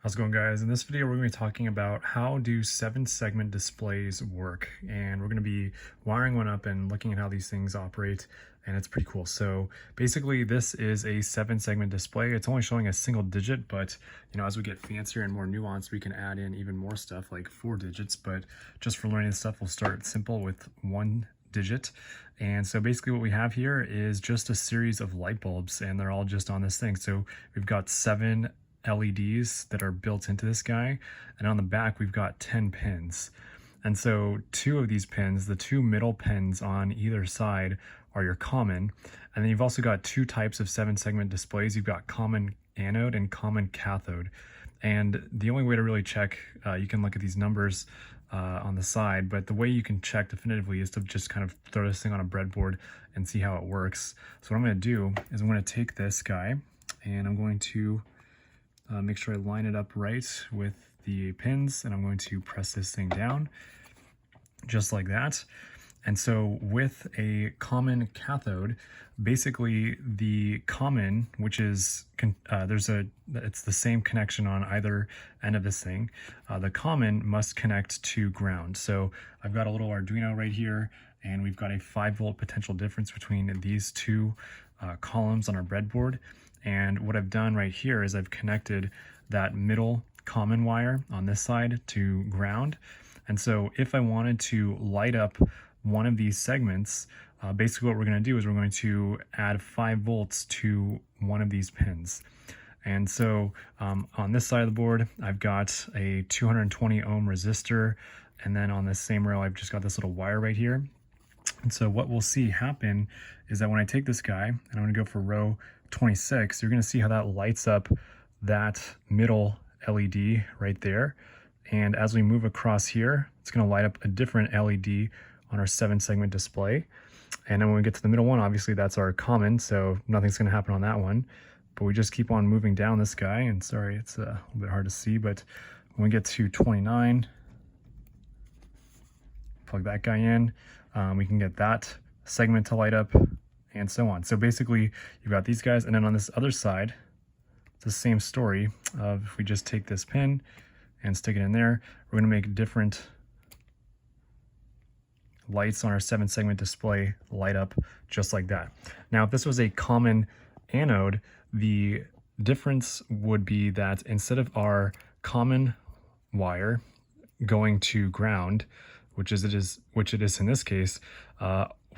How's it going, guys? In this video, we're going to be talking about how do 7-segment displays work, and we're going to be wiring one up and looking at how these things operate, and it's pretty cool. So basically, this is a 7-segment display. It's only showing a single digit, but as we get fancier and more nuanced, we can add in even more stuff like 4 digits. But just for learning this stuff, we'll start simple with 1 digit. And so basically what we have here is just a series of light bulbs, and they're all just on this thing. So we've got 7 LEDs that are built into this guy, and on the back we've got 10 pins. And so 2 of these pins, the 2 middle pins on either side, are your common. And then you've also got 2 types of 7-segment displays. You've got common anode and common cathode. And the only way to really check, you can look at these numbers on the side, but the way you can check definitively is to just kind of throw this thing on a breadboard and see how it works. So what I'm going to do is I'm going to take this guy and I'm going to make sure I line it up right with the pins, and I'm going to press this thing down just like that. And so with a common cathode, basically the common, which is it's the same connection on either end of this thing. The common must connect to ground. So I've got a little Arduino right here, and we've got a 5-volt potential difference between these 2 columns on our breadboard. And what I've done right here is I've connected that middle common wire on this side to ground. And so if I wanted to light up one of these segments, basically what we're going to do is we're going to add 5 volts to one of these pins. And so on this side of the board, I've got a 220 ohm resistor. And then on this same rail, I've just got this little wire right here. And so what we'll see happen is that when I take this guy and I'm going to go for row 26, you're going to see how that lights up that middle LED right there. And as we move across here, it's going to light up a different LED on our 7-segment display. And then when we get to the middle one, obviously that's our common, so nothing's going to happen on that one. But we just keep on moving down this guy, and sorry, it's a little bit hard to see, but when we get to 29, plug that guy in, we can get that segment to light up, and so on. So basically, you've got these guys, and then on this other side, it's the same story of if we just take this pin and stick it in there, we're going to make different lights on our 7-segment display light up just like that. Now, if this was a common anode, the difference would be that instead of our common wire going to ground, which it is in this case,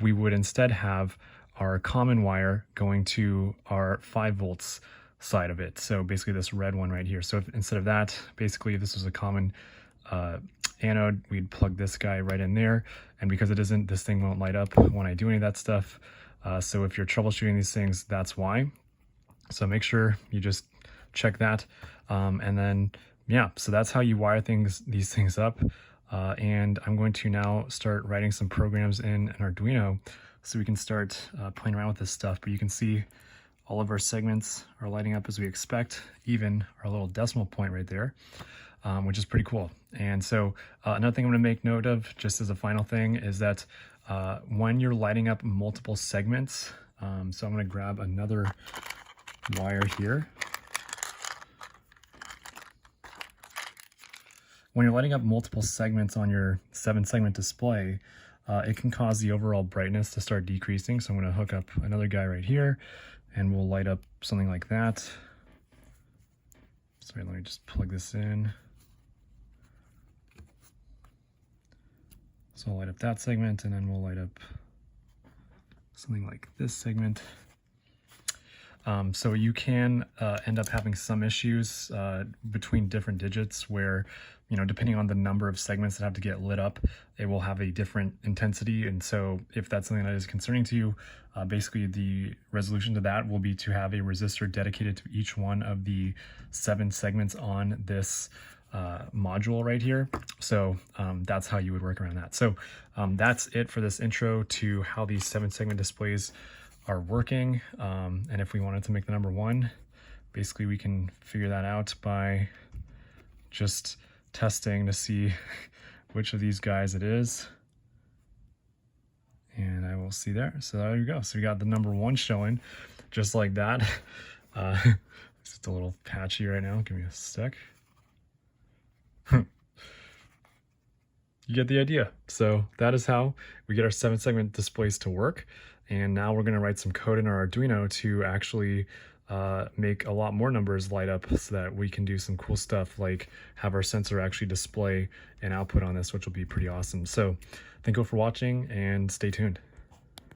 we would instead have our common wire going to our 5 volts side of it. So basically this red one right here. So instead of that, basically if this was a common anode, we'd plug this guy right in there. And because it isn't, this thing won't light up when I do any of that stuff. So if you're troubleshooting these things, that's why. So make sure you just check that. And then, yeah, so that's how you wire these things up. And I'm going to now start writing some programs in an Arduino so we can start playing around with this stuff. But you can see all of our segments are lighting up as we expect, even our little decimal point right there, which is pretty cool. And so another thing I'm going to make note of, just as a final thing, is that when you're lighting up multiple segments, so I'm going to grab another wire here. When you're lighting up multiple segments on your 7-segment display, it can cause the overall brightness to start decreasing. So I'm going to hook up another guy right here, and we'll light up something like that. Sorry, let me just plug this in. So I'll light up that segment, and then we'll light up something like this segment. So you can end up having some issues between different digits where, depending on the number of segments that have to get lit up, it will have a different intensity. And so if that's something that is concerning to you, basically the resolution to that will be to have a resistor dedicated to each one of the 7 segments on this module right here. So that's how you would work around that. So that's it for this intro to how these 7-segment displays are working. And if we wanted to make the number 1, basically we can figure that out by just testing to see which of these guys it is. And I will see there. So there you go. So we got the number 1 showing just like that. It's just a little patchy right now. Give me a sec. You get the idea. So that is how we get our 7-segment displays to work. And now we're going to write some code in our Arduino to actually make a lot more numbers light up so that we can do some cool stuff like have our sensor actually display an output on this, which will be pretty awesome. So thank you for watching and stay tuned.